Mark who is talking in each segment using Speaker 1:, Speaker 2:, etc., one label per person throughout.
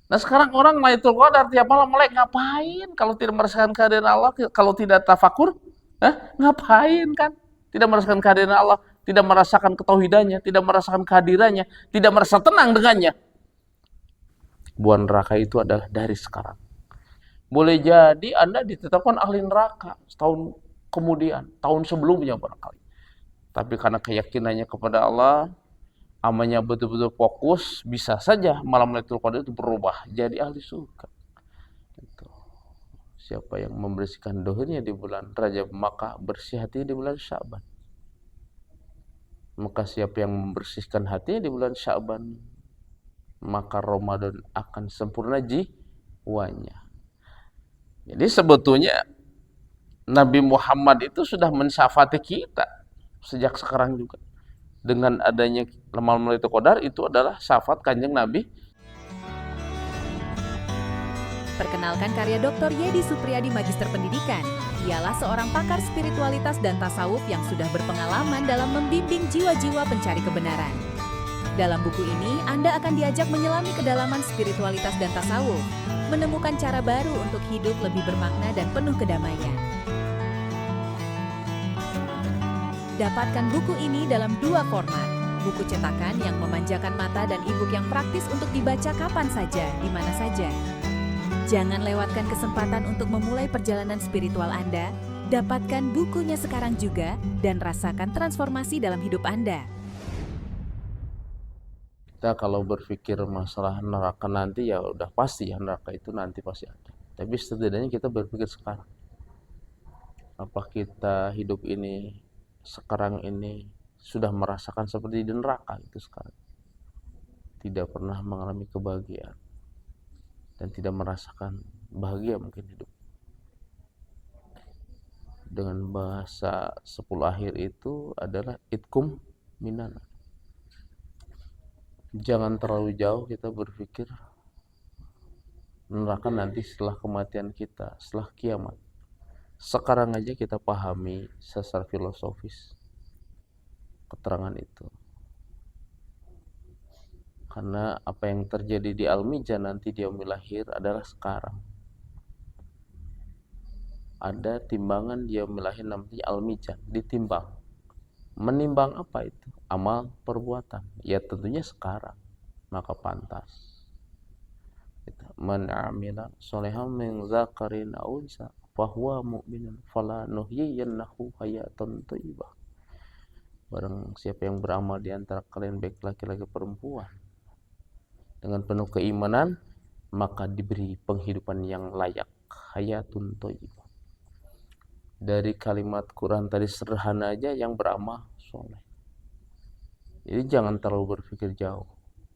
Speaker 1: Nah sekarang orang Lailatul Qadar tiap malam melek ngapain kalau tidak merasakan kehadiran Allah, kalau tidak tafakur, ngapain kan? Tidak merasakan kehadiran Allah, tidak merasakan ketauhidannya, tidak merasakan kehadirannya, tidak merasa tenang dengannya. Buah neraka itu adalah dari sekarang. Boleh jadi Anda ditetapkan ahli neraka setahun kemudian, tahun sebelumnya barangkali. Tapi karena keyakinannya kepada Allah, amalnya betul-betul fokus, bisa saja malam Lailatul Qadar itu berubah jadi ahli surga. Gitu. Siapa yang membersihkan dohirnya di bulan Rajab, maka bersih hati di bulan Sya'ban. Maka siapa yang membersihkan hatinya di bulan Sya'ban, maka Ramadan akan sempurna jiwanya. Jadi sebetulnya Nabi Muhammad itu sudah mensyafaati kita sejak sekarang juga. Dengan adanya malam Lailatul Qadar itu adalah syafaat Kanjeng Nabi.
Speaker 2: Perkenalkan karya Dr. Yedi Supriyadi Magister Pendidikan. Ialah seorang pakar spiritualitas dan tasawuf yang sudah berpengalaman dalam membimbing jiwa-jiwa pencari kebenaran. Dalam buku ini, Anda akan diajak menyelami kedalaman spiritualitas dan tasawuf, menemukan cara baru untuk hidup lebih bermakna dan penuh kedamaian. Dapatkan buku ini dalam 2 format. Buku cetakan yang memanjakan mata dan e-book yang praktis untuk dibaca kapan saja, di mana saja. Jangan lewatkan kesempatan untuk memulai perjalanan spiritual Anda. Dapatkan bukunya sekarang juga dan rasakan transformasi dalam hidup Anda.
Speaker 1: Kita kalau berpikir masalah neraka nanti, ya udah pasti ya neraka itu nanti pasti ada. Tapi setidaknya kita berpikir sekarang. Apa kita hidup ini sekarang ini sudah merasakan seperti di neraka itu sekarang. Tidak pernah mengalami kebahagiaan dan tidak merasakan bahagia mungkin hidup. Dengan bahasa 10 akhir itu adalah itkum minana. Jangan terlalu jauh kita berpikir neraka nanti setelah kematian kita, setelah kiamat. Sekarang aja kita pahami secara filosofis keterangan itu. Karena apa yang terjadi di Al-Mizan nanti di yaumil akhir adalah sekarang. Ada timbangan di yaumil akhir namanya Al-Mizan, ditimbang. Menimbang apa itu? Amal perbuatan. Ya tentunya sekarang. Maka pantas. Man amila sholihan min dzakarin aw unsa fahuwa mu'minun fala nuhyiyannahu hayatan thayyibah. Barang siapa yang beramal di antara kalian baik laki-laki perempuan dengan penuh keimanan, maka diberi penghidupan yang layak, hayatun thayyibah. Dari kalimat Quran tadi sederhana aja yang beramal soleh. Jadi jangan terlalu berpikir jauh.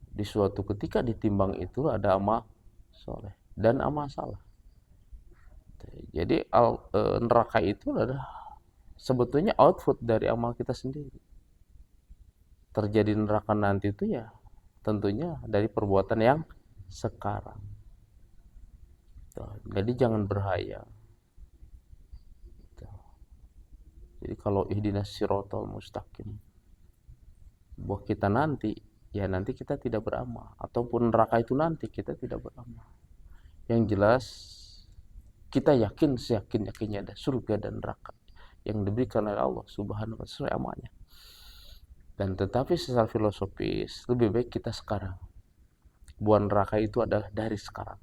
Speaker 1: Di suatu ketika ditimbang itu ada amal soleh dan amal salah. Jadi neraka itu adalah sebetulnya output dari amal kita sendiri. Terjadi neraka nanti itu ya tentunya dari perbuatan yang sekarang. Jadi jangan berhayal. Jadi kalau ihdinas siratal mustaqim buat kita nanti, ya nanti kita tidak beramal, ataupun neraka itu nanti kita tidak beramal. Yang jelas kita yakin seyakin-yakinnya ada surga dan neraka yang diberikan oleh Allah Subhanahu wa ta'ala sesuai amalnya. Dan tetapi secara filosofis lebih baik kita sekarang. Buah neraka itu adalah dari sekarang.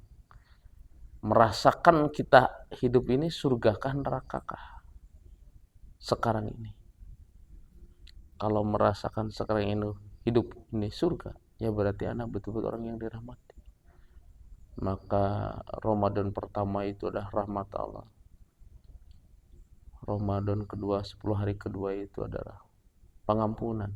Speaker 1: Merasakan kita hidup ini surgakah nerakakah? Sekarang ini. Kalau merasakan sekarang ini hidup ini surga, ya berarti anak betul-betul orang yang dirahmati. Maka Ramadan pertama itu adalah rahmat Allah. Ramadan kedua, 10 hari kedua itu adalah pengampunan.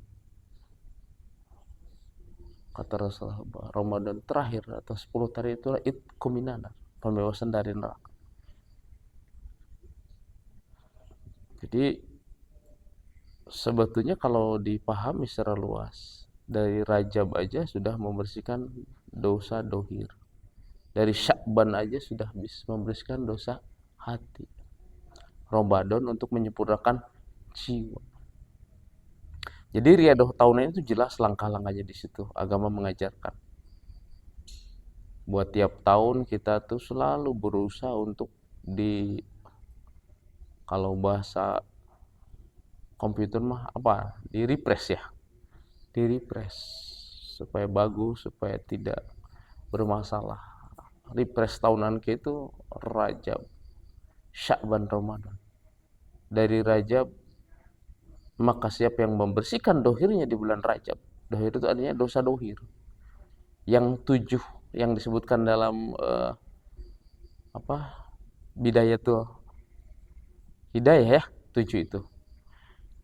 Speaker 1: Kata Rasulullah, Ramadan terakhir atau 10 hari itu adalah itqum minan, pembebasan dari neraka. Jadi sebetulnya kalau dipahami secara luas, dari Rajab aja sudah membersihkan dosa dohir. Dari Sya'ban aja sudah bisa membersihkan dosa hati. Ramadan untuk menyempurnakan jiwa. Jadi Riyadhah tahunan itu jelas langkah-langkahnya di situ agama mengajarkan. Buat tiap tahun kita tuh selalu berusaha untuk kalau bahasa komputer mah apa? Di refresh ya. Di refresh supaya bagus, supaya tidak bermasalah. Refresh tahunan kita itu Rajab, Sya'ban, Ramadan. Dari Rajab, maka siapa yang membersihkan dohirnya di bulan Rajab. Dohir itu artinya dosa dohir. Yang 7 yang disebutkan dalam Bidayah tuh Hidayah ya, 7 itu.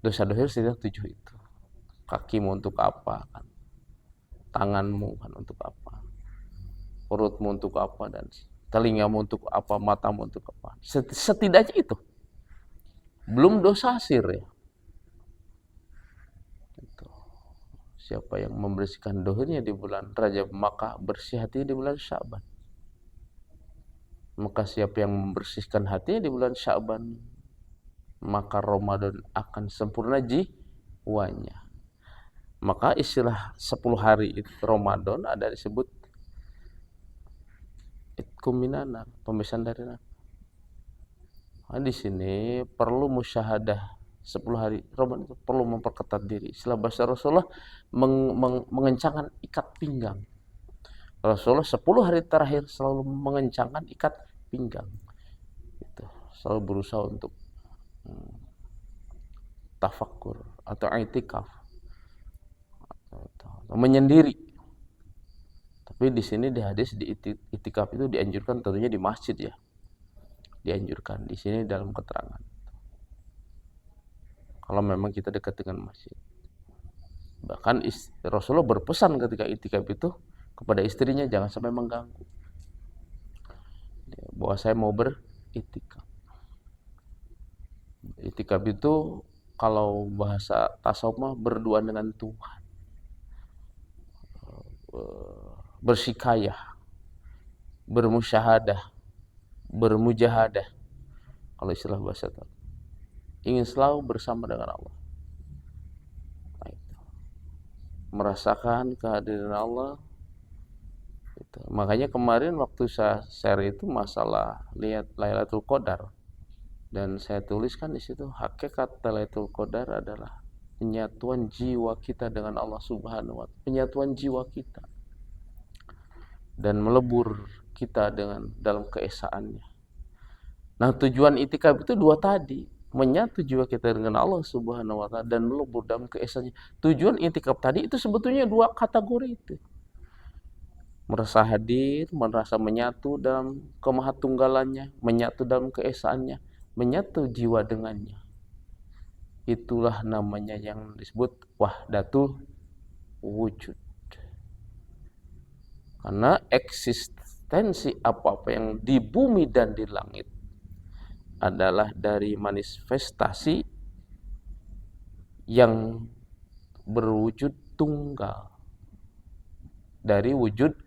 Speaker 1: Dosa dohir sudah 7 itu. Kakimu untuk apa kan? Tanganmu kan untuk apa? Perutmu untuk apa, dan telingamu untuk apa, matamu untuk apa. Setidaknya itu. Belum dosa sir ya. Itu. Siapa yang membersihkan dohirnya di bulan Rajab, maka bersih hati di bulan Sya'ban. Maka siapa yang membersihkan hatinya di bulan Sya'ban, maka Ramadan akan sempurna jiwanya. Maka istilah 10 hari itu Ramadan ada disebut itqum minan nar, pembebasan dari neraka. Nah, di sini perlu musyahadah 10 hari Ramadan itu perlu memperketat diri. Istilah bahasa Rasulullah mengencangkan ikat pinggang. Rasulullah 10 hari terakhir selalu mengencangkan ikat pinggang. Itu selalu berusaha untuk tafakkur atau i'tikaf, menyendiri. Tapi di sini di hadis di i'tikaf itu dianjurkan tentunya di masjid ya. Dianjurkan di sini dalam keterangan. Kalau memang kita dekat dengan masjid. Bahkan Rasulullah berpesan ketika i'tikaf itu kepada istrinya jangan sampai mengganggu. Bahwa saya mau beriktikaf. Iktikaf itu kalau bahasa tasawuf berdua dengan Tuhan. Bersikayah, bermusyahadah, bermujahadah. Kalau istilah bahasa tasawuf. Ingin selalu bersama dengan Allah. Merasakan kehadiran Allah. Gitu. Makanya kemarin waktu saya share itu masalah lihat Lailatul Qadar, dan saya tuliskan di situ hakikat Lailatul Qadar adalah penyatuan jiwa kita dengan Allah Subhanahu wa Ta'ala, penyatuan jiwa kita dan melebur kita dalam keesaannya. Nah, tujuan itikaf itu dua tadi, menyatu jiwa kita dengan Allah Subhanahu wa Ta'ala dan melebur dalam keesaannya. Tujuan itikaf tadi itu sebetulnya dua kategori itu. Merasa hadir, merasa menyatu dalam kemahatunggalannya, menyatu dalam keesaannya, menyatu jiwa dengannya. Itulah namanya yang disebut wahdatul wujud. Karena eksistensi apa-apa yang di bumi dan di langit adalah dari manifestasi yang berwujud tunggal. Dari wujud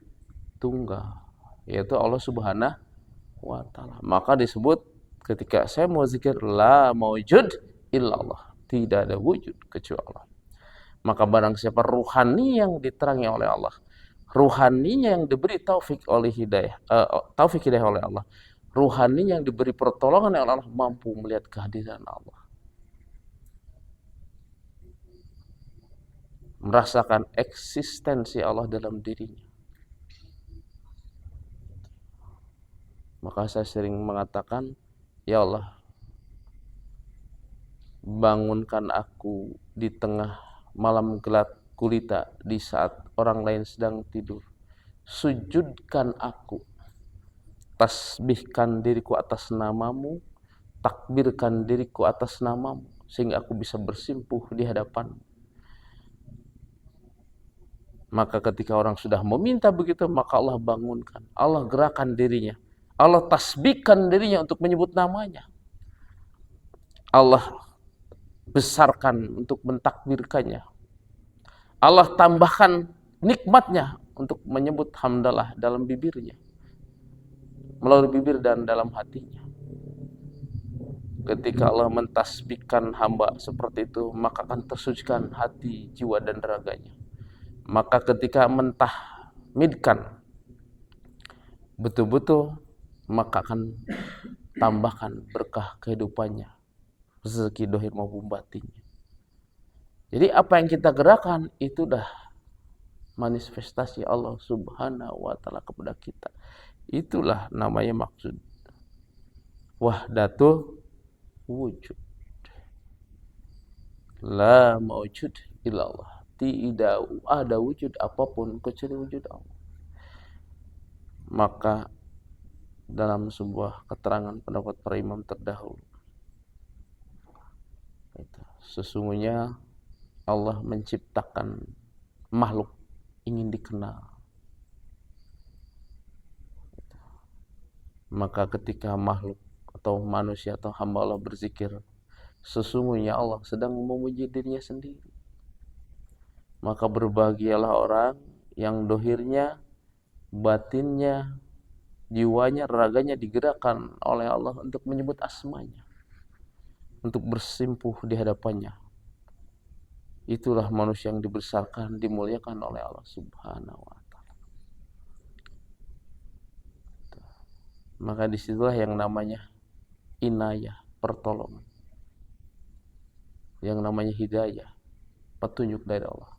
Speaker 1: tunggal, yaitu Allah Subhanahu wa Ta'ala. Maka disebut ketika saya mau zikir, la maujud illallah, tidak ada wujud kecuali Allah. Maka barang siapa ruhani yang diterangi oleh Allah, ruhaninya yang diberi taufik hidayah oleh Allah, ruhani yang diberi pertolongan oleh Allah, mampu melihat kehadiran Allah, merasakan eksistensi Allah dalam dirinya. Maka saya sering mengatakan, ya Allah, bangunkan aku di tengah malam gelap gulita di saat orang lain sedang tidur. Sujudkan aku, tasbihkan diriku atas namamu, takbirkan diriku atas namamu, sehingga aku bisa bersimpuh di hadapanmu. Maka ketika orang sudah meminta begitu, maka Allah bangunkan, Allah gerakan dirinya, Allah tasbihkan dirinya untuk menyebut namanya, Allah besarkan untuk mentakbirkannya, Allah tambahkan nikmatnya untuk menyebut hamdalah dalam bibirnya, melalui bibir dan dalam hatinya. Ketika Allah mentasbihkan hamba seperti itu, maka akan tersucikan hati, jiwa dan raganya. Maka ketika mentahmidkan betul-betul, maka akan tambahkan berkah kehidupannya, rezeki dohir maupun batinnya. Jadi apa yang kita gerakan itu dah manifestasi Allah Subhanahu wa taala kepada kita. Itulah namanya maksud wahdatul wujud. La mawjud illallah. Tidak ada wujud apapun kecuali wujud Allah. Maka dalam sebuah keterangan pendapat para imam terdahulu, sesungguhnya Allah menciptakan makhluk ingin dikenal. Maka ketika makhluk atau manusia atau hamba Allah berzikir, sesungguhnya Allah sedang memuji dirinya sendiri. Maka berbahagialah orang yang dohirnya, batinnya, jiwanya, raganya digerakkan oleh Allah untuk menyebut asmanya, untuk bersimpuh di hadapannya. Itulah manusia yang dibesarkan, dimuliakan oleh Allah Subhanahu wa taala. Maka disitulah yang namanya inayah, pertolongan. Yang namanya hidayah, petunjuk dari Allah.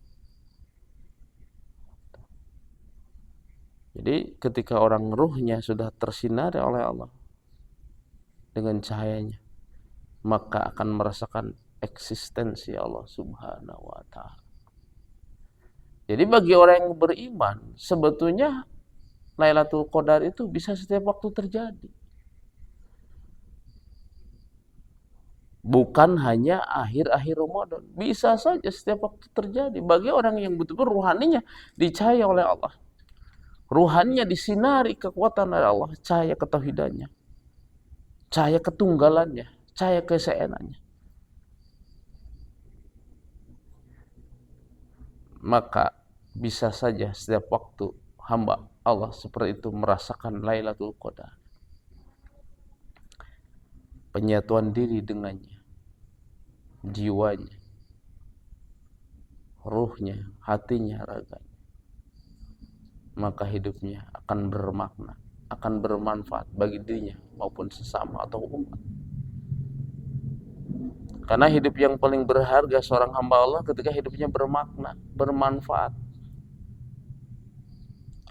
Speaker 1: Jadi ketika orang ruhnya sudah tersinari oleh Allah dengan cahayanya, maka akan merasakan eksistensi Allah Subhanahu wa taala. Jadi bagi orang yang beriman, sebetulnya Lailatul Qadar itu bisa setiap waktu terjadi. Bukan hanya akhir-akhir Ramadan, bisa saja setiap waktu terjadi bagi orang yang betul-betul ruhaninya dicahaya oleh Allah. Ruhannya disinari kekuatan dari Allah, cahaya ketauhidannya, cahaya ketunggalannya, cahaya kesesaannya. Maka bisa saja setiap waktu hamba Allah seperti itu merasakan Lailatul Qadar. Penyatuan diri dengannya, jiwanya, ruhnya, hatinya, raganya. Maka hidupnya akan bermakna, akan bermanfaat bagi dirinya maupun sesama atau umat. Karena hidup yang paling berharga seorang hamba Allah ketika hidupnya bermakna, bermanfaat.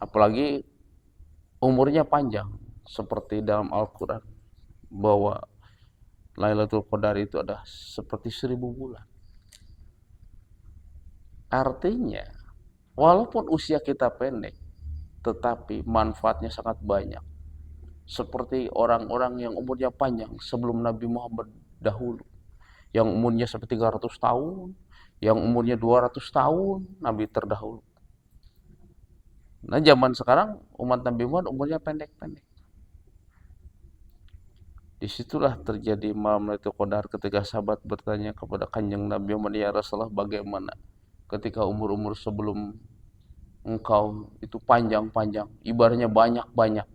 Speaker 1: Apalagi umurnya panjang, seperti dalam Al-Quran bahwa Lailatul Qadar itu ada seperti 1000 bulan. Artinya, walaupun usia kita pendek, tetapi manfaatnya sangat banyak. Seperti orang-orang yang umurnya panjang sebelum Nabi Muhammad dahulu, yang umurnya seperti 300 tahun, yang umurnya 200 tahun, Nabi terdahulu. Nah, zaman sekarang umat Nabi Muhammad umurnya pendek-pendek. Disitulah terjadi malam Lailatul Qadar ketika sahabat bertanya kepada Kanjeng Nabi Muhammad, ya Rasulullah, bagaimana ketika umur-umur sebelum engkau itu panjang-panjang, ibadahnya banyak-banyak,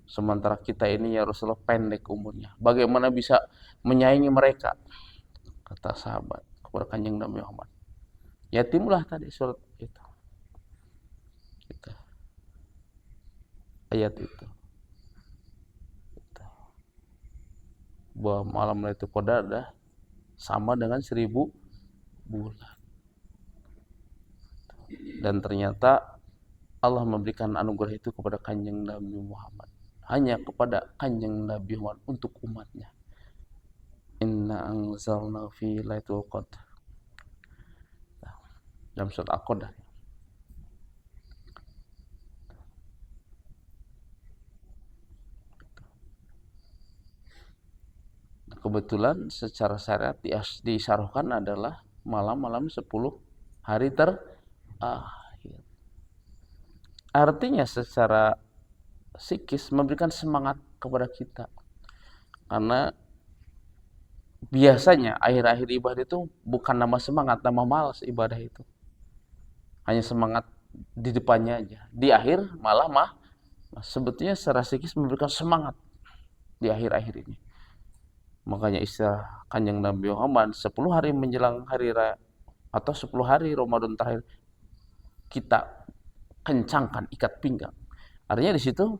Speaker 1: sementara kita ini ya Rasulullah pendek umurnya, bagaimana bisa menyaingi mereka? Kata sahabat kepada Kanjeng Nabi Muhammad, yatimlah tadi surat itu, ayat itu, bahwa malam Lailatul Qadar dah sama dengan 1000 bulan. Dan ternyata Allah memberikan anugerah itu kepada Kanjeng Nabi Muhammad, hanya kepada Kanjeng Nabi Muhammad untuk umatnya. Inna anzalna fi Lailatul Qadar, dalam surat Al-Qadar. Kebetulan secara syariat disyarahkan adalah malam-malam 10 hari terakhir. Artinya secara psikis memberikan semangat kepada kita. Karena biasanya akhir-akhir ibadah itu bukan nama semangat, nama malas ibadah itu. Hanya semangat di depannya aja. Di akhir malah sebetulnya secara psikis memberikan semangat di akhir-akhir ini. Makanya istilah Kanjeng Nabi Muhammad 10 hari menjelang hari raya atau 10 hari Ramadan terakhir kita kencangkan ikat pinggang. Artinya di situ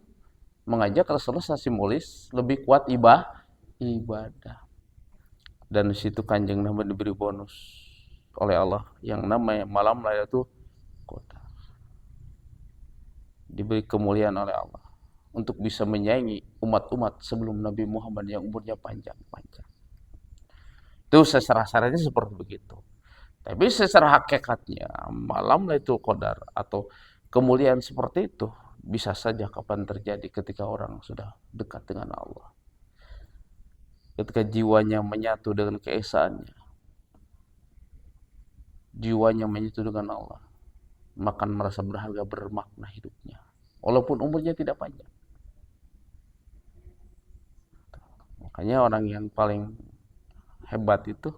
Speaker 1: mengajak Rasulullah simbolis lebih kuat ibadah. Dan di situ Kanjeng Nabi diberi bonus oleh Allah yang namanya malam Lailatul Qadar. Diberi kemuliaan oleh Allah untuk bisa menyaingi umat-umat sebelum Nabi Muhammad yang umurnya panjang-panjang. Itu secara-saranya seperti begitu. Tapi secara hakikatnya malam Lailatul Qadar atau kemuliaan seperti itu bisa saja kapan terjadi ketika orang sudah dekat dengan Allah. Ketika jiwanya menyatu dengan keesaannya, jiwanya menyatu dengan Allah, maka merasa berharga, bermakna hidupnya, walaupun umurnya tidak panjang. Makanya orang yang paling hebat itu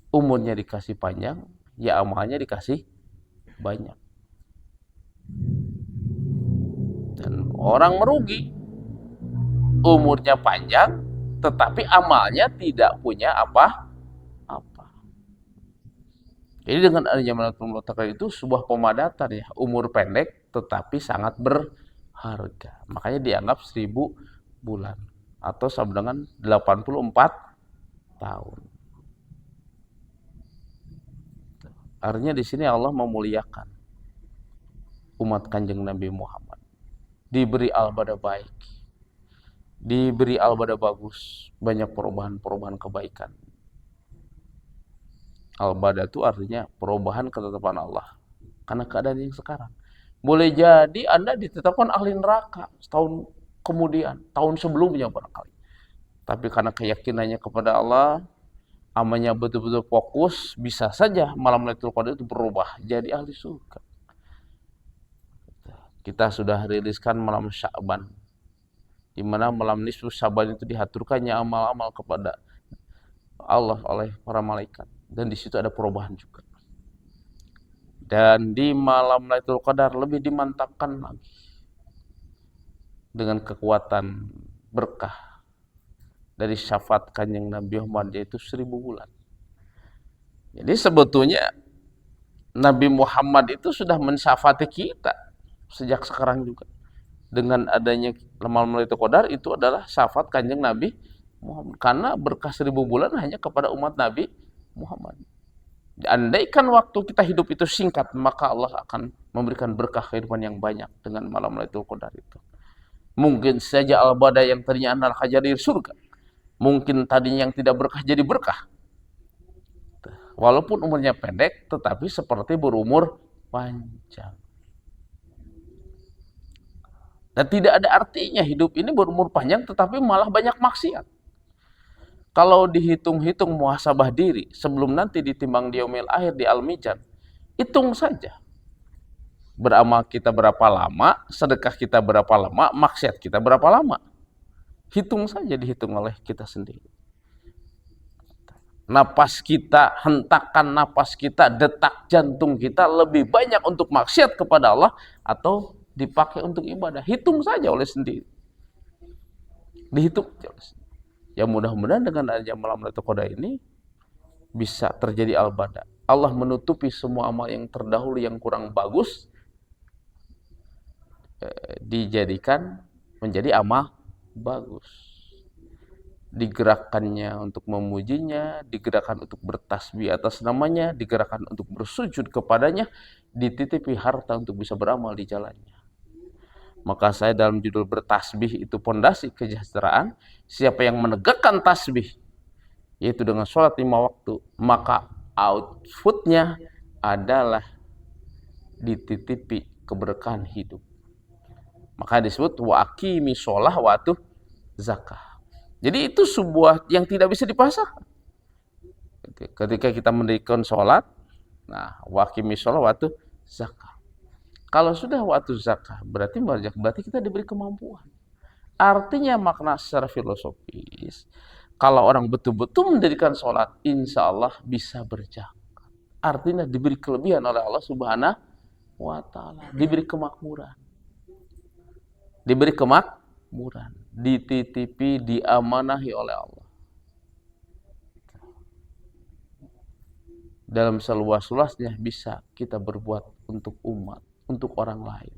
Speaker 1: umurnya dikasih panjang, ya amalnya dikasih banyak. Dan orang merugi, umurnya panjang, tetapi amalnya tidak punya apa-apa. Jadi dengan adanya Lailatul Qadar itu sebuah pemadatan ya, umur pendek tetapi sangat berharga. Makanya dianggap 1000 bulan atau sama dengan 84 tahun. Artinya di sini Allah memuliakan umat Kanjeng Nabi Muhammad. Diberi al-badah baik, diberi al-badah bagus, banyak perubahan-perubahan kebaikan. Al-badah itu artinya perubahan ketetapan Allah karena keadaan yang sekarang. Boleh jadi Anda ditetapkan ahli neraka setahun kemudian, tahun sebelumnya barangkali. Tapi karena keyakinannya kepada Allah, amalnya betul-betul fokus, bisa saja malam Lailatul Qadar itu berubah jadi ahli surga. Kita sudah riliskan malam Sya'ban, di mana malam nisfu Sya'ban itu dihaturkannya amal-amal kepada Allah oleh para malaikat, dan di situ ada perubahan juga. Dan di malam Lailatul Qadar lebih dimantapkan lagi dengan kekuatan berkah dari syafaat Kanjeng Nabi Muhammad, yaitu 1000 bulan. Jadi sebetulnya Nabi Muhammad itu sudah mensyafaati kita sejak sekarang juga. Dengan adanya malam Lailatul Qadar itu adalah syafaat Kanjeng Nabi Muhammad, karena berkah 1000 bulan hanya kepada umat Nabi Muhammad. Andaikan waktu kita hidup itu singkat, maka Allah akan memberikan berkah kehidupan yang banyak dengan malam Lailatul Qadar itu. Mungkin saja al-badah yang tadinya neraka jadi surga, mungkin tadinya yang tidak berkah jadi berkah. Walaupun umurnya pendek, tetapi seperti berumur panjang. Dan tidak ada artinya hidup ini berumur panjang tetapi malah banyak maksiat. Kalau dihitung-hitung muhasabah diri sebelum nanti ditimbang di yaumil akhir di al-mizan, hitung saja. Beramal kita berapa lama, sedekah kita berapa lama, maksiat kita berapa lama. Hitung saja, dihitung oleh kita sendiri. Napas kita, hentakan napas kita, detak jantung kita lebih banyak untuk maksiat kepada Allah atau dipakai untuk ibadah. Hitung saja oleh sendiri. Dihitung. Ya mudah-mudahan dengan adanya malam Lailatul Qadar ini bisa terjadi al-badah. Allah menutupi semua amal yang terdahulu yang kurang bagus, dijadikan menjadi amal bagus. Digerakkannya untuk memujinya, digerakkan untuk bertasbih atas namanya, digerakkan untuk bersujud kepadanya, dititipi harta untuk bisa beramal di jalannya. Maka saya dalam judul bertasbih itu pondasi kesejahteraan. Siapa yang menegakkan tasbih, yaitu dengan sholat 5 waktu, maka outputnya adalah dititipi keberkahan hidup. Maka disebut wa aqimi sholah wa atu zakah. Jadi itu sebuah yang tidak bisa dipasang. Ketika kita mendirikan sholat, nah wa aqimi sholah wa atu zakah. Kalau sudah waktu zakah, berarti kita diberi kemampuan. Artinya makna secara filosofis, kalau orang betul-betul mendirikan sholat, insya Allah bisa berzakat. Artinya diberi kelebihan oleh Allah Subhanahu wa Ta'ala, diberi kemakmuran, dititipi, diamanahi oleh Allah. Dalam seluas-luasnya bisa kita berbuat untuk umat, untuk orang lain.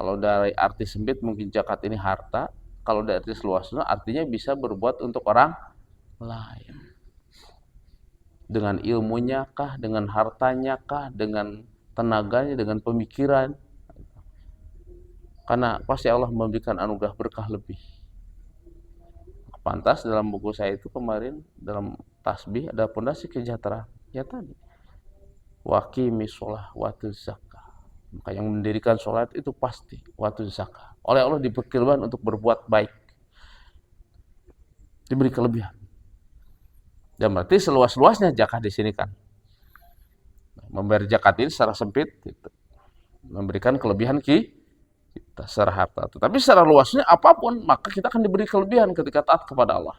Speaker 1: Kalau dari arti sempit mungkin zakat ini harta, kalau dari arti luasnya artinya bisa berbuat untuk orang lain. Dengan ilmunya kah, dengan hartanya kah, dengan tenaganya, dengan pemikiran. Karena pasti Allah memberikan anugerah berkah lebih. Pantas dalam buku saya itu kemarin dalam tasbih ada pondasi kesejahteraan. Ya tadi. Waqimis shalah watuz zakah. Maka yang mendirikan sholat itu pasti waktu zakah. Oleh Allah diperkirakan untuk berbuat baik. Diberi kelebihan. Dan berarti seluas-luasnya zakat di sini kan. Membayar zakat ini secara sempit gitu. Memberikan kelebihan kita secara harta. Tetapi secara luasnya apapun maka kita akan diberi kelebihan ketika taat kepada Allah.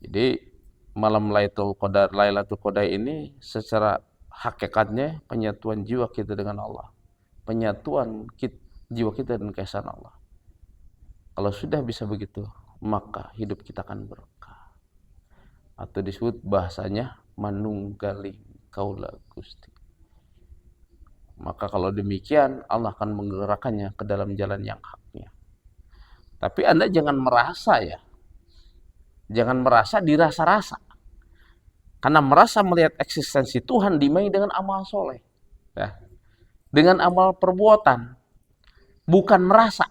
Speaker 1: Jadi malam Lailatul Qadar ini secara hakikatnya penyatuan jiwa kita dengan Allah, penyatuan jiwa kita dengan keesaan Allah. Kalau sudah bisa begitu, maka hidup kita akan berkah. Atau disebut bahasanya manunggaling kaula Gusti. Maka kalau demikian Allah akan menggerakkannya ke dalam jalan yang haknya. Tapi Anda jangan merasa ya. Jangan merasa dirasa-rasa. Karena merasa melihat eksistensi Tuhan dimainkan dengan amal soleh. Ya. Dengan amal perbuatan. Bukan merasa.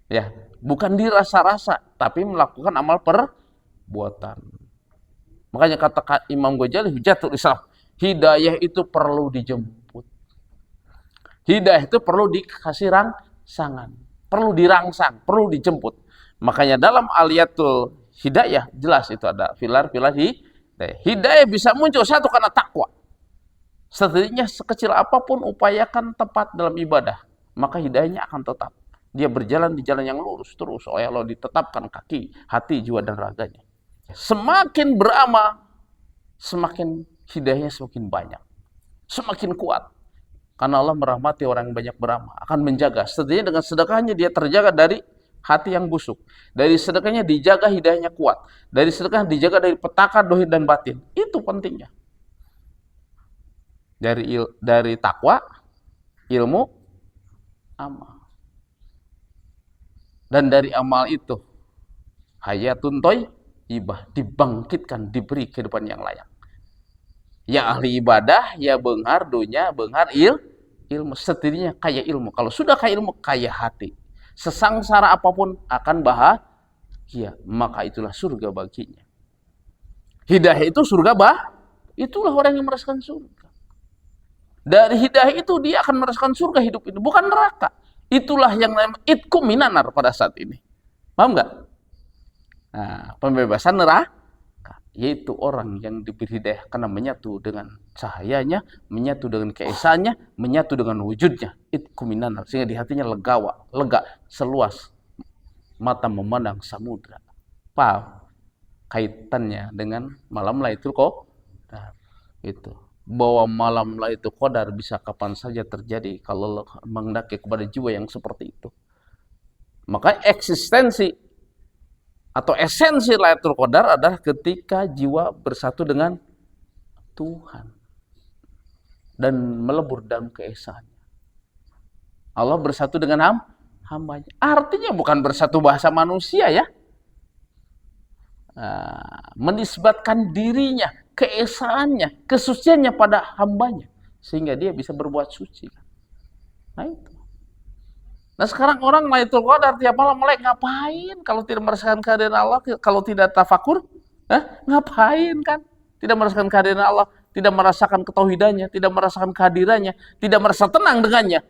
Speaker 1: Ya. Bukan dirasa-rasa. Tapi melakukan amal perbuatan. Makanya kata Imam Ghazali, Hujatul Islam. Hidayah itu perlu dijemput. Hidayah itu perlu dikasih rangsangan. Perlu dirangsang. Perlu dijemput. Makanya dalam aliyatul hidayah jelas itu ada pilar-pilar hidayah. Hidayah bisa muncul satu karena takwa. Setidaknya sekecil apapun upayakan tepat dalam ibadah, maka hidayahnya akan tetap. Dia berjalan di jalan yang lurus terus oleh Allah ditetapkan kaki, hati, jiwa dan raganya. Semakin beramal, semakin hidayahnya semakin banyak. Semakin kuat. Karena Allah merahmati orang yang banyak beramal, akan menjaga. Setidaknya dengan sedekahnya dia terjaga dari hati yang busuk. Dari sedekahnya dijaga hidayahnya kuat. Dari sedekah dijaga dari petaka, dohir dan batin. Itu pentingnya. Dari takwa, ilmu, amal. Dan dari amal itu hayatun thayyibah, dibangkitkan, diberi kehidupan yang layak. Ya ahli ibadah, ya benghar dunia, benghar ilmu. Setidaknya kaya ilmu. Kalau sudah kaya ilmu, kaya hati. Sesangsara apapun akan bahagia, maka itulah surga baginya. Hidayah itu surga itulah orang yang merasakan surga. Dari hidayah itu dia akan merasakan surga hidup ini, bukan neraka. Itulah yang namanya itkum minanar pada saat ini. Paham nggak? Nah, pembebasan neraka, yaitu orang yang diberi hidayah karena menyatu dengan cahayanya, menyatu dengan keesaannya, menyatu dengan wujudnya. Itkum minanar, sehingga di hatinya lega, seluas mata memandang samudra. Paham kaitannya dengan malam Lailatul Qadar? Itu bahwa malam Lailatul Qadar bisa kapan saja terjadi kalau Allah menghendaki kepada jiwa yang seperti itu. Maka eksistensi atau esensi Lailatul Qadar adalah ketika jiwa bersatu dengan Tuhan dan melebur dalam keesaannya. Allah bersatu dengan hambanya. Artinya bukan bersatu bahasa manusia ya. Menisbatkan dirinya, keesaannya, kesuciannya pada hambanya. Sehingga dia bisa berbuat suci. Nah itu. Nah sekarang orang Lailatul Qadar tiap malam melek ngapain kalau tidak merasakan kehadiran Allah, kalau tidak tafakur, ngapain kan? Tidak merasakan kehadiran Allah, tidak merasakan ketauhidannya, tidak merasakan kehadirannya, tidak merasa tenang dengannya.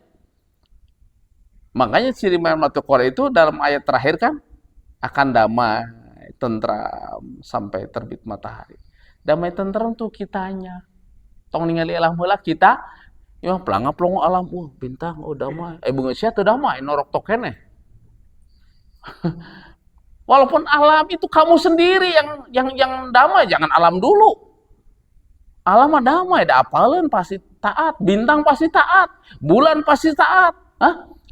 Speaker 1: Makanya ciri malam Lailatul Qadar itu dalam ayat terakhir kan akan damai, tentram sampai terbit matahari. Damai tentram tuh kitanya. Tong ningali alam heula kita ya pelanga-pelongo alam, bintang, damai. Bunga sia teu damai, norok tok keneh. Walaupun alam itu kamu sendiri yang damai, jangan alam dulu. Alam mah damai, da apaleun pasti taat, bintang pasti taat, bulan pasti taat,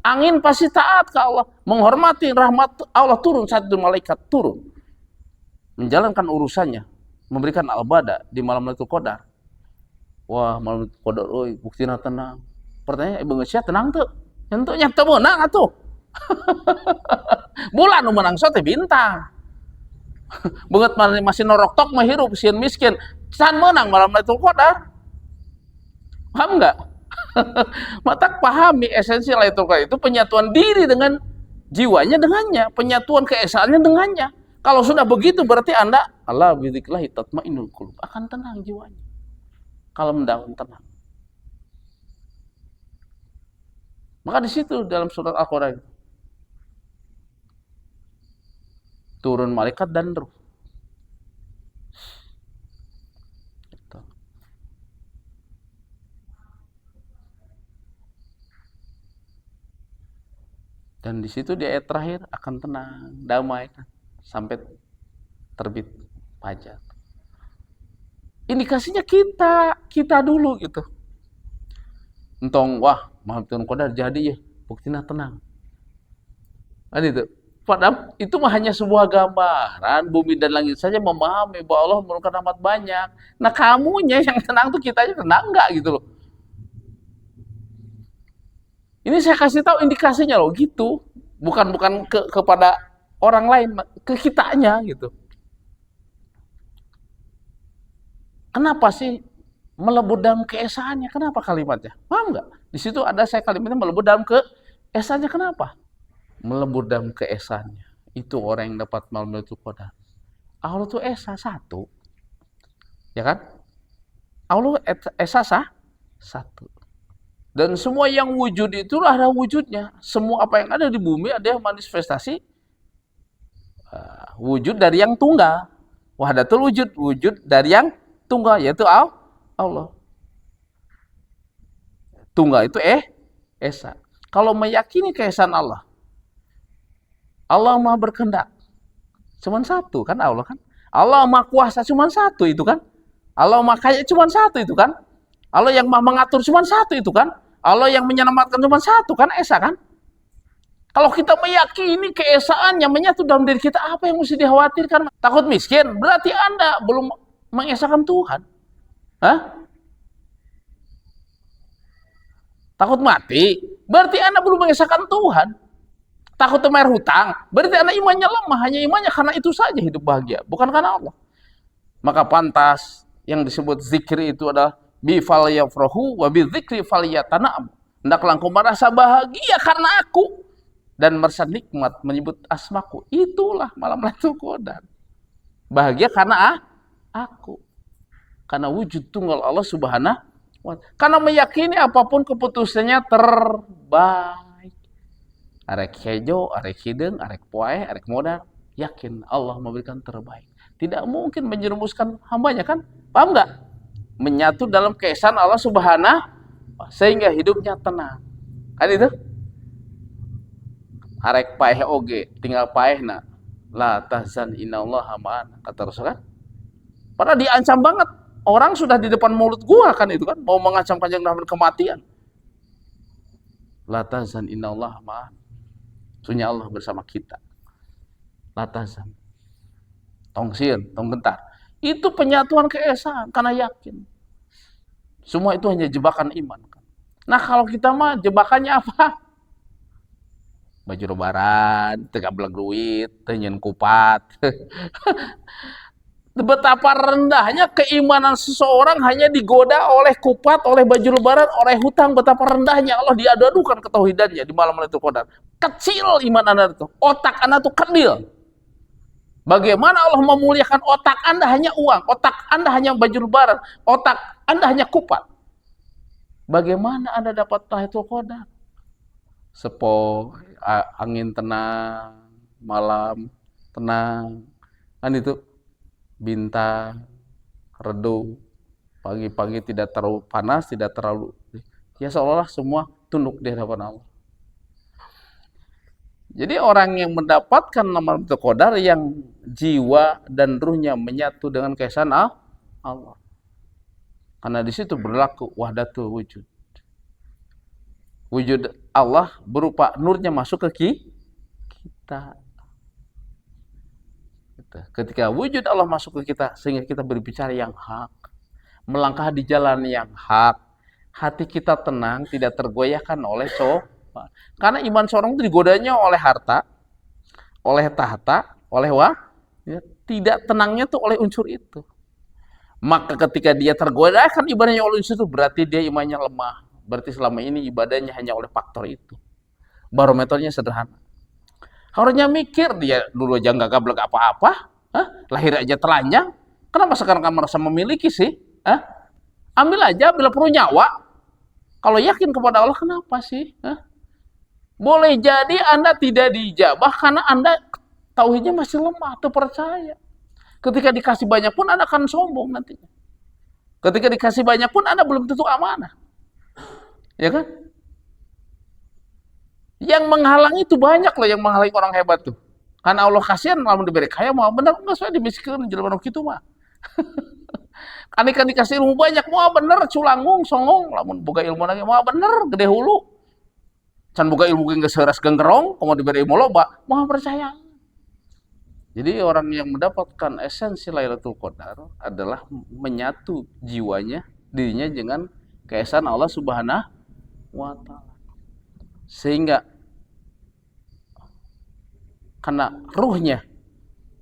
Speaker 1: angin pasti taat ke Allah, menghormati rahmat Allah turun, satu malaikat turun. Menjalankan urusannya, memberikan al-bada di malam Lailatul Qadar. Wah, malam kodok euy, buktina tenang. Pertanyaan beungeut sia tenang teu? Henteu nya teu meunang atuh. Bulan nu menang teh bintang. Beungeut masih norok tok mah hirup sieun miskin. Can menang malam Lailatul Qadar. Paham enggak? Mata pahami esensi Lailatul Qadar itu penyatuan diri dengan jiwanya dengannya, penyatuan keesaannya dengannya. Kalau sudah begitu berarti Anda Allah bidzikrillah tatmainnul qulub, akan tenang jiwanya. Kalem daun tenang. Maka di situ dalam surat Al-Qur'an turun malaikat dan ruh. Dan di situ di ayat terakhir akan tenang, damai kan, sampai terbit fajar. Indikasinya kita dulu gitu. Entong wah, Mahamtun Qadar jadi ya, buktinya tenang. Kan itu. Padahal itu mah hanya sebuah gambaran, bumi dan langit saja memahami bahwa Allah memberikan rahmat banyak. Nah, kamunya yang tenang tuh kitanya tenang enggak gitu loh. Ini saya kasih tahu indikasinya loh gitu. Bukan kepada orang lain, ke kitanya gitu. Kenapa sih melebur dalam keesaannya? Kenapa kalimatnya? Paham nggak? Di situ ada saya kalimatnya melebur dalam keesaannya. Kenapa? Melebur dalam keesaannya. Itu orang yang dapat malam Lailatul Qadar. Allah tuh esa satu. Ya kan? Allah esa satu. Dan semua yang wujud itulah ada wujudnya. Semua apa yang ada di bumi ada manifestasi wujud dari yang tunggal. Wahdatul wujud, wujud dari yang tunggal, yaitu Allah. Tunggal itu esa. Kalau meyakini keesaan Allah, Allah Maha berkehendak. Cuman satu kan Allah kan. Allah Maha kuasa cuman satu itu kan. Allah Maha kaya cuman satu itu kan. Allah yang Maha mengatur cuman satu itu kan. Allah yang menyelamatkan cuma satu kan, esa kan? Kalau kita meyakini keesaannya menyatu dalam diri kita, apa yang mesti dikhawatirkan? Takut miskin? Berarti Anda belum mengesahkan Tuhan. Hah? Takut mati? Berarti Anda belum mengesahkan Tuhan. Takut membayar hutang? Berarti Anda imannya lemah, hanya imannya karena itu saja hidup bahagia, bukan karena Allah. Maka pantas yang disebut zikir itu adalah bi falyafrahu wa bi dzikri falyatanam. Hendaklah engkau merasa bahagia karena aku dan merasa nikmat menyebut asmaku. Itulah malam Lailatul Qadar. Bahagia karena aku. Karena wujud tunggal Allah Subhanahu wa ta'ala. Karena meyakini apapun keputusannya terbaik. Arek hejo, arek hideung, arek poe, arek modal, yakin Allah memberikan terbaik. Tidak mungkin menjerumuskan hambanya kan? Paham nggak? Menyatu dalam keesaan Allah Subhanahu sehingga hidupnya tenang. Kan itu? Arek paeh oge, tinggal paehna. La tahzan innallaha ma'ana. Kata Rasul kan? Padahal diancam banget. Orang sudah di depan mulut gua kan itu kan, mau mengancam Kanjeng Nabi kematian. La tahzan innallaha ma'ana. Sesungguhnya Allah bersama kita. La tahzan. Tong sieun, tong gentar. Itu penyatuan keesaan karena yakin. Semua itu hanya jebakan iman. Nah kalau kita mah jebakannya apa? Baju lebaran, tegablek duit, tenyen kupat. Betapa rendahnya keimanan seseorang hanya digoda oleh kupat, oleh baju lebaran, oleh hutang. Betapa rendahnya Allah diadu-adukan ketauhidannya di malam Lailatul Qadar. Kecil iman Anda itu, otak Anda itu kerdil. Bagaimana Allah memuliakan otak Anda hanya uang, otak Anda hanya baju lebaran, otak Anda hanya kupat. Bagaimana Anda dapat Lailatul Qadar? Sepo, angin tenang, malam tenang, kan itu bintang, redup, pagi-pagi tidak terlalu panas, tidak terlalu, ya seolah-olah semua tunduk di hadapan Allah. Jadi orang yang mendapatkan nama Lailatul Qadar yang jiwa dan ruhnya menyatu dengan keesaan Allah. Karena di situ berlaku wahdatul wujud. Wujud Allah berupa nurnya masuk ke kita. Ketika wujud Allah masuk ke kita sehingga kita berbicara yang hak. melangkah di jalan yang hak, hati kita tenang, tidak tergoyahkan oleh cobaan. Karena iman seorang itu digodanya oleh harta, oleh tahta, oleh ya, tidak tenangnya tuh oleh unsur itu. Maka ketika dia tergoda kan ibadahnya oleh unsur itu, berarti dia imannya lemah. Berarti selama ini ibadahnya hanya oleh faktor itu. Barometernya sederhana. Harusnya mikir, dia dulu aja nggak gablek apa-apa, lahir aja telanjang, kenapa sekarang kamu merasa memiliki sih? Ambil aja bila perlu nyawa. Kalau yakin kepada Allah, kenapa sih? Boleh jadi Anda tidak dijabah karena Anda tauhidnya masih lemah atau percaya. Ketika dikasih banyak pun Anda akan sombong nantinya. Ketika dikasih banyak pun Anda belum tentu amanah. Ya kan? Yang menghalang itu banyak loh, yang menghalangi orang hebat tuh. Karena Allah kasihan lamun diberi kaya mau bener enggak soalnya dimiskin jelema kitu mah. Kan dikasih ilmu banyak mau bener culangung songong lamun boga ilmu lagi mau bener gede hulu. Can boga ilmu geus seuras genggerong, komo diberi ilmu loba, mau percaya. Jadi orang yang mendapatkan esensi Lailatul Qadar adalah menyatu jiwanya, dirinya dengan keesaan Allah Subhanahu wa taala. Sehingga karena ruhnya,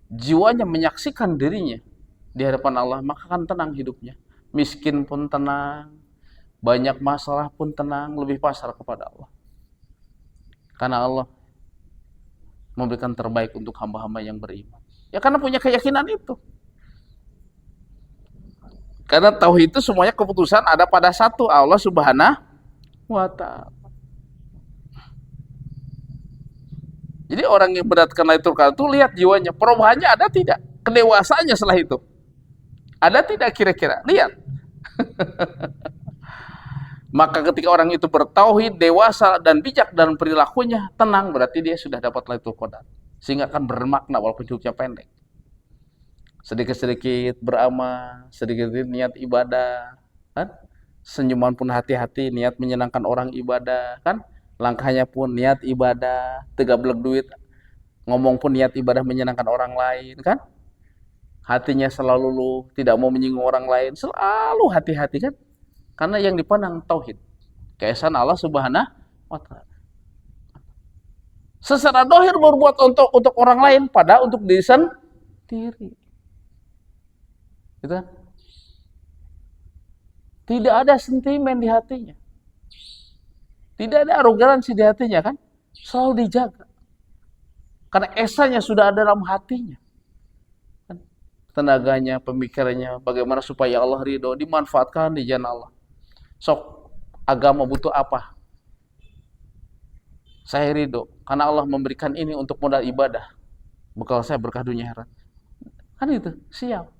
Speaker 1: jiwanya menyaksikan dirinya di hadapan Allah, maka akan tenang hidupnya. Miskin pun tenang, banyak masalah pun tenang, lebih pasrah kepada Allah. Karena Allah memberikan terbaik untuk hamba-hamba yang beriman. Ya karena punya keyakinan itu. Karena tauhid itu semuanya keputusan ada pada satu, Allah Subhanahu wa taala. Jadi orang yang beratkan Lailatul Qadar itu lihat jiwanya, perubahannya ada tidak? Kedewasaannya setelah itu. Ada tidak kira-kira? Lihat. Maka ketika orang itu bertauhid, dewasa dan bijak dalam perilakunya, tenang, berarti dia sudah dapat Lailatul Qadar. Sehingga akan bermakna walaupun hidupnya pendek. Sedikit-sedikit beramal, sedikit-sedikit niat ibadah, kan? Senyuman pun hati-hati, niat menyenangkan orang ibadah, kan? Langkahnya pun niat ibadah, tegablek duit, ngomong pun niat ibadah menyenangkan orang lain, kan? Hatinya selalu luluh, tidak mau menyinggung orang lain, selalu hati-hati, kan? Karena yang dipandang tauhid, keesaan Allah Subhanahu wa taala. Secara dohir berbuat untuk orang lain, pada untuk diri sendiri. Gitu kan? Tidak ada sentimen di hatinya. Tidak ada arogansi di hatinya, kan? Selalu dijaga. Karena esanya sudah ada dalam hatinya. Kan? Tenaganya, pemikirannya, bagaimana supaya Allah ridho, dimanfaatkan di jalan Allah. Sok, agama butuh apa? Saya ridho, karena Allah memberikan ini untuk modal ibadah. Bekal saya berkah dunia akhirat. Kan itu, siap.